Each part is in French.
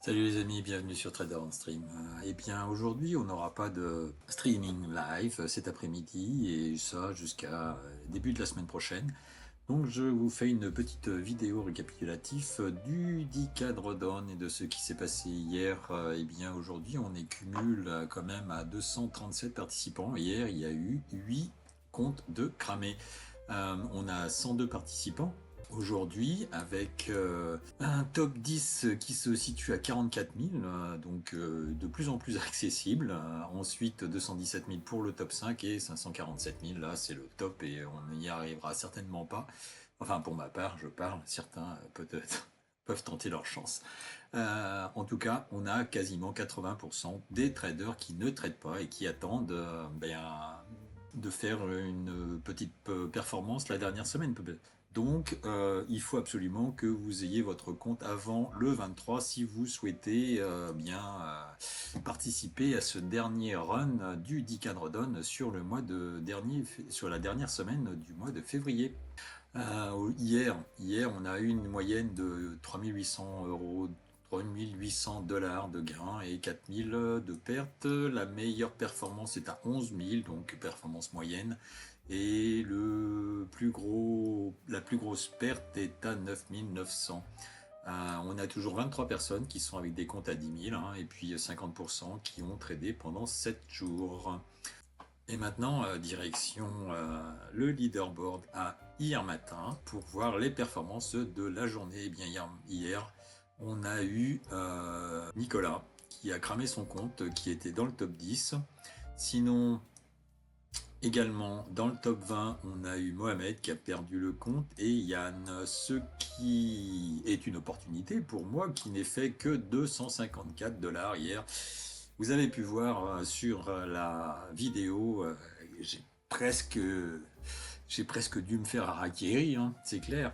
Salut les amis, bienvenue sur Trader on Stream. Eh bien aujourd'hui on n'aura pas de streaming live cet après-midi et ça jusqu'à début de la semaine prochaine. Donc je vous fais une petite vidéo récapitulatif du 10K Drawdown et de ce qui s'est passé hier. Eh bien aujourd'hui on est cumul quand même à 237 participants. Hier il y a eu 8 comptes de cramés. On a 102 participants. Aujourd'hui, avec un top 10 qui se situe à 44 000, donc de plus en plus accessible. Ensuite, 217 000 pour le top 5 et 547 000, là c'est le top et on n'y arrivera certainement pas. Enfin, pour ma part, je parle, certains peut-être peuvent tenter leur chance. En tout cas, on a quasiment 80% des traders qui ne tradent pas et qui attendent de faire une petite performance la dernière semaine. Donc, il faut absolument que vous ayez votre compte avant le 23 si vous souhaitez participer à ce dernier run du 10K Drawdown sur sur la dernière semaine du mois de février. Hier, on a eu une moyenne de 3800 euros, 3800 dollars de gains et 4000 de pertes. La meilleure performance est à 11 000, donc performance moyenne. Et la plus grosse perte est à 9 900. On a toujours 23 personnes qui sont avec des comptes à 10 000 et puis 50% qui ont tradé pendant 7 jours. Et maintenant, direction le leaderboard à hier matin pour voir les performances de la journée. Eh bien, hier, on a eu Nicolas qui a cramé son compte, qui était dans le top 10. Sinon, également dans le top 20, on a eu Mohamed qui a perdu le compte et Yann, ce qui est une opportunité pour moi qui n'ai fait que 254 dollars hier. Vous avez pu voir sur la vidéo, j'ai presque, j'ai presque dû me faire harakiri, hein, c'est clair.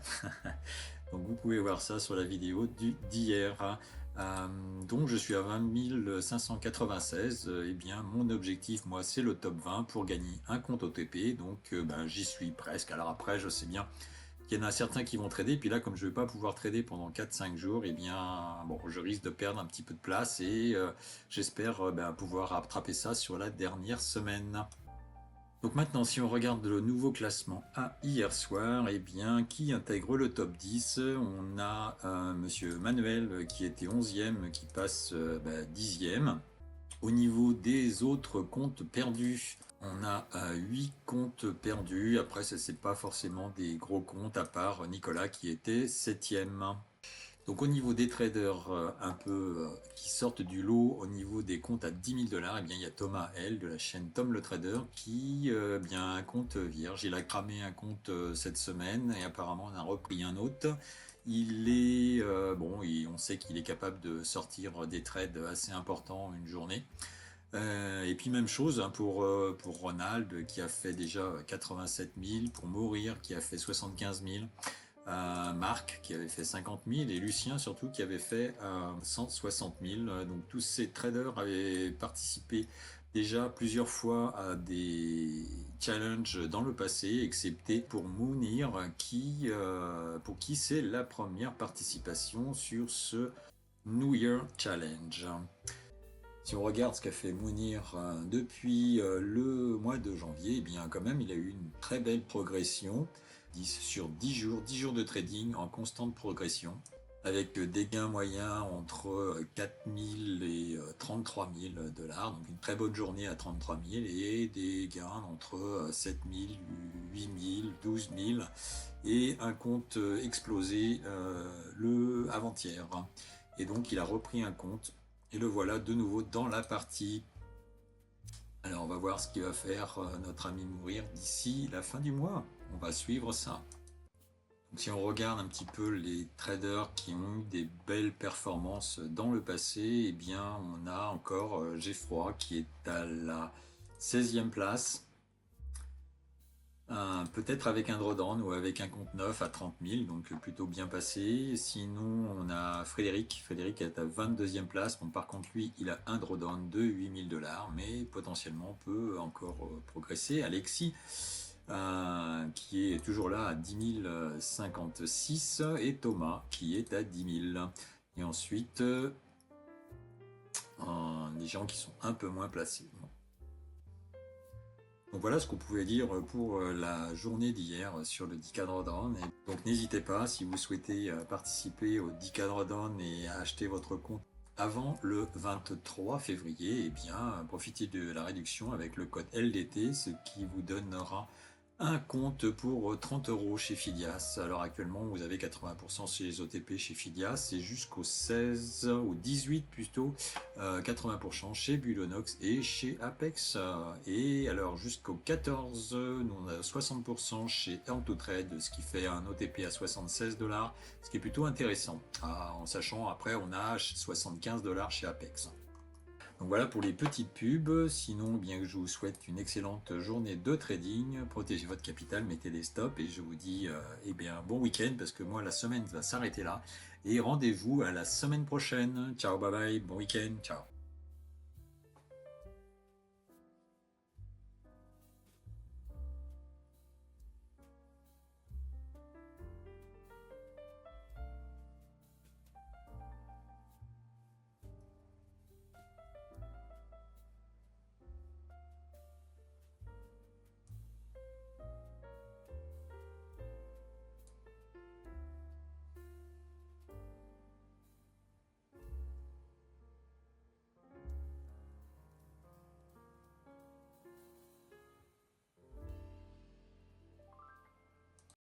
Donc vous pouvez voir ça sur la vidéo d'hier. Donc je suis à 20 596. Eh bien mon objectif, moi, c'est le top 20 pour gagner un compte OTP. Donc j'y suis presque. Alors après, je sais bien qu'il y en a certains qui vont trader. Puis là, comme je ne vais pas pouvoir trader pendant 4-5 jours, eh bien bon, je risque de perdre un petit peu de place et j'espère pouvoir rattraper ça sur la dernière semaine. Donc maintenant, si on regarde le nouveau classement à hier soir, eh bien, qui intègre le top 10? On a Monsieur Manuel qui était 11e, qui passe 10e. Au niveau des autres comptes perdus, on a 8 comptes perdus. Après, ça c'est pas forcément des gros comptes, à part Nicolas qui était 7e. Donc au niveau des traders un peu qui sortent du lot, au niveau des comptes à 10 000 dollars, eh bien il y a Thomas L de la chaîne Tom le Trader qui a un compte vierge. Il a cramé un compte cette semaine et apparemment on a repris un autre. Il est on sait qu'il est capable de sortir des trades assez importants une journée. Et puis même chose hein, pour Ronald qui a fait déjà 87 000, pour Mourir qui a fait 75 000. Marc qui avait fait 50 000 et Lucien surtout qui avait fait 160 000. Donc tous ces traders avaient participé déjà plusieurs fois à des challenges dans le passé, excepté pour Mounir pour qui c'est la première participation sur ce New Year Challenge. Si on regarde ce qu'a fait Mounir depuis le mois de janvier, eh bien quand même il a eu une très belle progression. 10 sur 10 jours de trading en constante progression, avec des gains moyens entre 4 000 et 33 000 dollars, donc une très bonne journée à 33 000, et des gains entre 7 000, 8 000, 12 000, et un compte explosé le avant-hier. Et donc il a repris un compte, et le voilà de nouveau dans la partie. Alors on va voir ce qu'il va faire notre ami Mourir d'ici la fin du mois. On va suivre ça. Donc, si on regarde un petit peu les traders qui ont eu des belles performances dans le passé, eh bien on a encore Geoffroy qui est à la 16e place. Peut-être avec un drawdown ou avec un compte neuf à 30 000, donc plutôt bien passé. Sinon, on a Frédéric. Frédéric est à 22e place. Bon, par contre, lui, il a un drawdown de 8 000 dollars, mais potentiellement peut encore progresser. Alexis, qui est toujours là à 10 056, et Thomas, qui est à 10 000. Et ensuite, des gens qui sont un peu moins placés. Donc voilà ce qu'on pouvait dire pour la journée d'hier sur le Decathlon. Et donc n'hésitez pas, si vous souhaitez participer au Decathlon et acheter votre compte avant le 23 février, eh bien profitez de la réduction avec le code LDT, ce qui vous donnera un compte pour 30 € chez Fidias. Alors actuellement, vous avez 80% chez les OTP chez Fidias et jusqu'au 16, au 18 plutôt, 80% chez Bulonox et chez Apex. Et alors jusqu'au 14, nous on a 60% chez Earn2Trade, ce qui fait un OTP à 76 $, ce qui est plutôt intéressant. En sachant après, on a 75 $ chez Apex. Donc voilà pour les petites pubs. Sinon, bien que je vous souhaite une excellente journée de trading, protégez votre capital, mettez des stops et je vous dis eh bien bon week-end parce que moi la semaine va s'arrêter là. Et rendez-vous à la semaine prochaine. Ciao, bye bye, bon week-end, ciao.